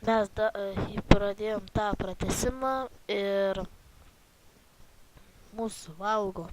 Mes pradėjom tą pratesimą ir mūsų valgo.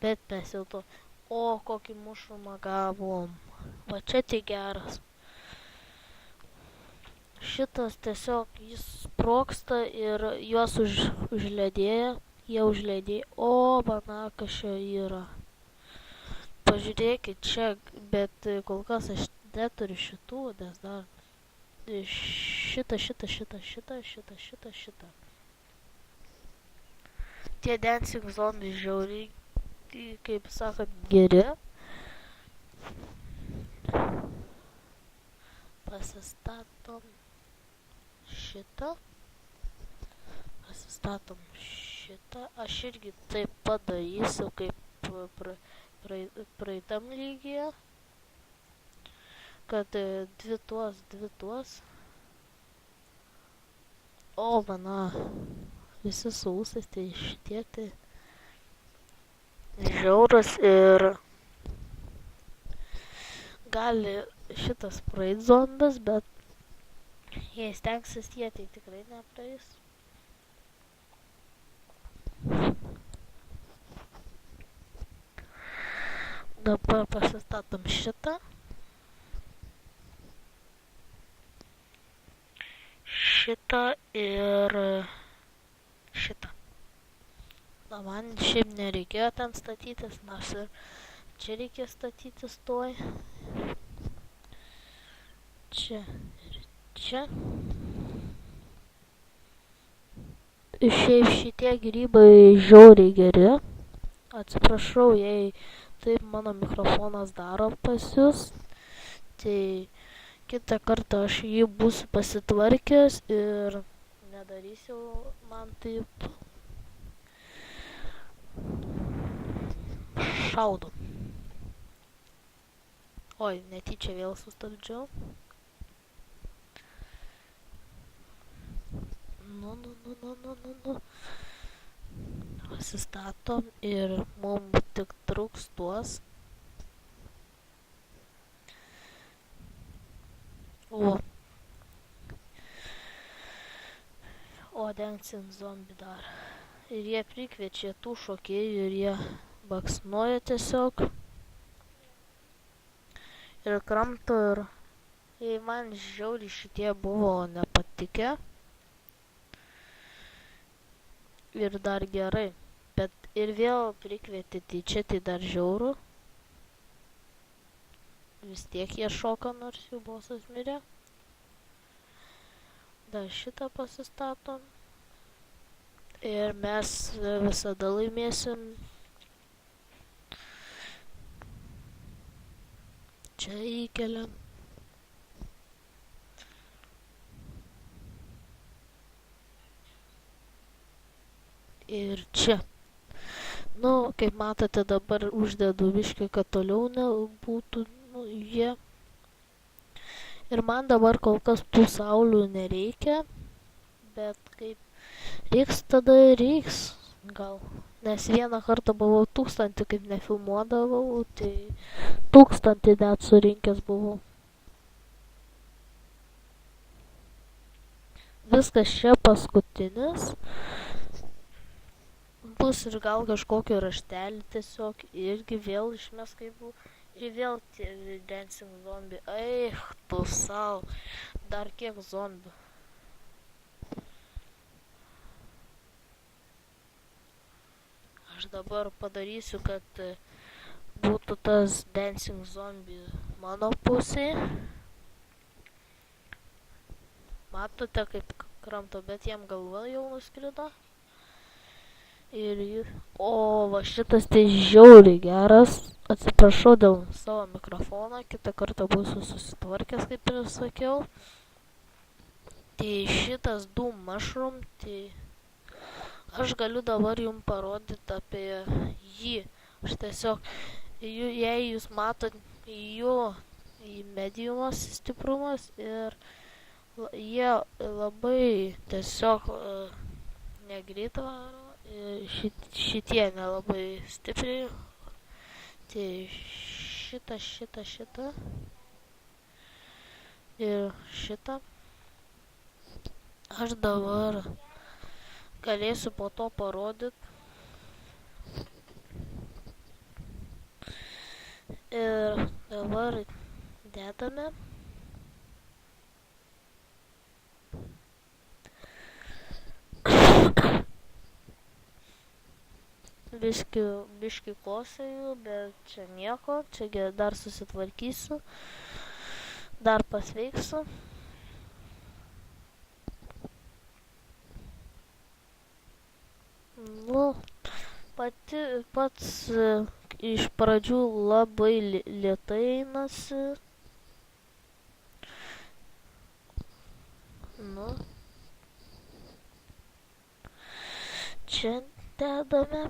Bet mes jau to, kokį mušrumą gavom. Va čia tik geras. Šitas tiesiog jis sproksta ir juos užledėja. Jie užledėja. Bana, kas čia yra. Pažiūrėkit čia, bet kol kas aš neturiu šitų, nes dar šitą. Tie dancing zombiai žiauriai, kaip sakant, geri. Pasistatom šitą. Aš irgi taip padarysiu, kaip praeitam lygyje. Kad dvi tuos. Bana. Visi su ūsais, tai šitie tai žiaurus ir gali šitas praeit zombis, bet jei stengsis jie, tai tikrai nepraeis. Dabar pasistatom šitą. Šitą ir šitą. Na, man šiaip nereikėjo ten statytis, nors ir čia reikia statytis tuoj. Čia ir čia. Šiaip šitie grybai žiauriai geri. Atsiprašau, jei taip mano mikrofonas daro pas jūs. Tai kitą kartą aš jį būsiu pasitvarkęs ir nedarysiu man taip. Šaudom. Oi, netyčia vėl sustabdžiau. Nu. Pasistatom ir mums tik trūks tuos. Dancing zombie dar. Ir jie prikviečia tų šokėjų ir jie baksnuoja tiesiog. Ir kramto ir man žiauriai šitie buvo nepatikę. Ir dar gerai. Bet ir vėl prikvietė, tai čia tai dar žiauru. Vis tiek jie šoka, nors jų bosas mirė. Dar šitą pasistatom. Ir mes visada laimėsim. Čia įkeliam. Ir čia. Nu, kaip matote, dabar uždedu biškį, kad toliau nebūtų jie. Ir man dabar kol kas tų saulių nereikia. Bet kaip reiks, tada reiks. Gal. Nes vieną kartą buvau 1000, kaip nefilmuodavau, tai 1000 net surinkęs buvau. Viskas čia paskutinis. Bus ir gal kažkokio raštelį tiesiog irgi vėl išmes kaip buvo. Ir vėl tie dancing zombiai. Eich, tu sau. Dar kiek zombių. Aš dabar padarysiu, kad būtų tas dancing zombie mano pusėje. Matote, kaip kramto, bet jam galva jau nuskrido. Ir va šitas tai žiauriai geras. Atsiprašau dėl savo mikrofono, kitą kartą būsiu susitvarkęs, kaip ir sakiau. Tai šitas Doom Mushroom, tai aš galiu dabar jums parodyti apie jį. Aš tiesiog, jei jūs matot jų mediumas stiprumas ir jie labai tiesiog negreit varo. Šitie nelabai stipriai. Tai šitą. Ir šitą. Aš dabar galėsiu po to parodyti. Ir dabar dedame. Biški kosėjau, bet čia nieko, čia dar susitvarkysiu, dar pasveiksiu. Nu, pats iš pradžių labai lėtai einasi. Nu, čia dedame.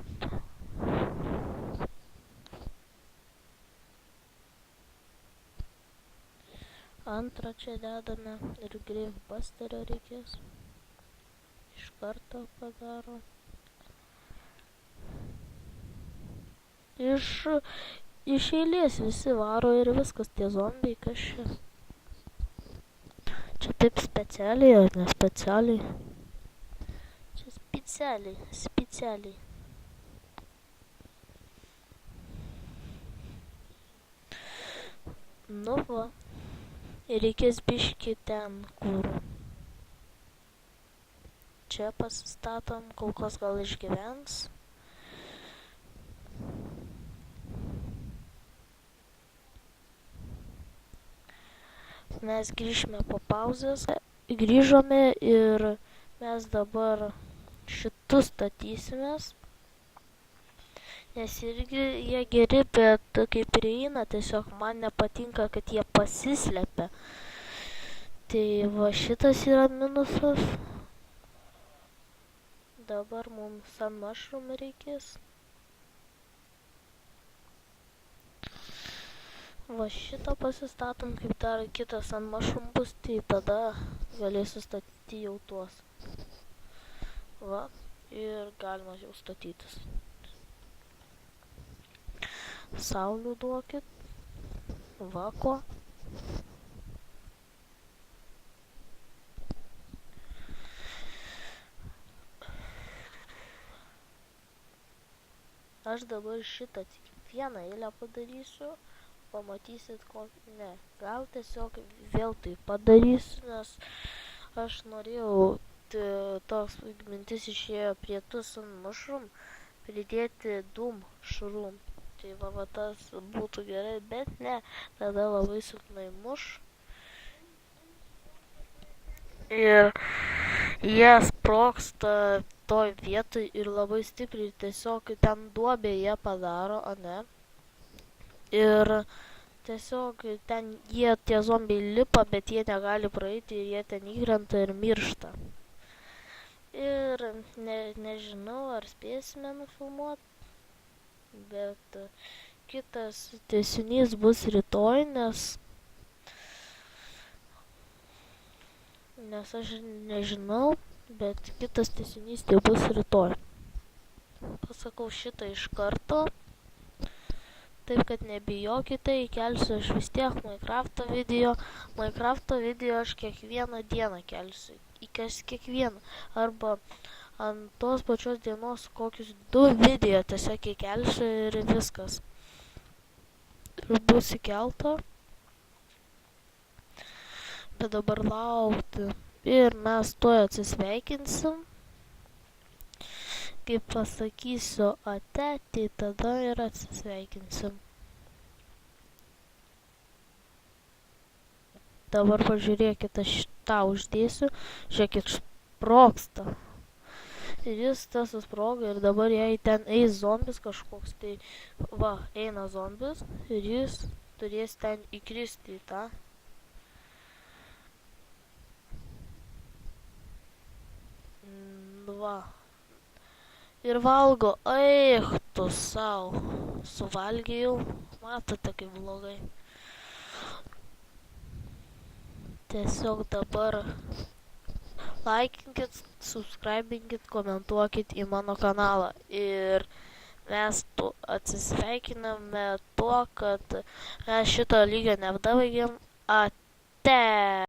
Antrą čia dedame ir Gravebusterio reikės. Iš karto padaro. Iš eilės visi varo ir viskas, tie zombiai, kas čia. Čia taip specialiai, ar ne specialiai? Čia specialiai. Nu va. Ir reikės biški ten, kur. Čia pasistatom, kol kas gal išgyvens. Mes grįžime po pauzės. Grįžome ir mes dabar šitus statysimės. Nes irgi jie geri, bet kaip prieina, tiesiog man nepatinka, kad jie pasislepia. Tai va šitas yra minusas. Dabar mums Sun Mushroom reikės. Va šitą pasistatom, kaip dar kitas Sun Mushroom bus, tai tada galėsiu statyti jau tuos. Va, ir galima jau statytis. Saulių duokit. Va ko. Aš dabar šitą tik vieną eilę padarysiu. Pamatysit kokį. Ne. Gal tiesiog vėl tai padarysiu, nes aš norėjau, toks mintis išėjo prie tų Sun Mushroom pridėti Doom Shroom. Tai va tas būtų gerai, bet ne, tada labai silpnai muš. Ir jie sprogsta toj vietoj ir labai stipriai, tiesiog ten duobė jie padaro, o ne. Ir tiesiog ten tie zombiai lipa, bet jie negali praeiti ir jie ten įkrenta ir miršta. Ir nežinau, ar spėsime nufilmuoti. Bet kitas tęsinys bus rytoj, nes aš nežinau, bet kitas tęsinys tai bus rytoj. Pasakau šitą iš karto, taip kad nebijokite, įkelsiu aš vis tiek Minecrafto video. Minecrafto video aš kiekvieną dieną kelsiu, kiekvieną, arba ant tos pačios dienos kokius 2 video tiesiog įkelsiu ir viskas. Ir bus įkelta. Bet dabar laukti. Ir mes tuoj atsisveikinsim. Kai pasakysiu ate, tai tada ir atsisveikinsim. Dabar pažiūrėkit, aš tą uždėsiu. Žiūrėkit, sprogsta. Ir jis tas susprogo ir dabar jei ten eis zombis kažkoks, tai va, eina zombis ir jis turės ten įkristi į tą. Va. Ir valgo, eich tu sau. Suvalgė jau, matote kaip blogai. Tiesiog dabar laikinkit, subscribinkit, komentuokit į mano kanalą. Ir mes atsisveikiname tuo, kad mes šito lygio neapdabaigėm. Ate!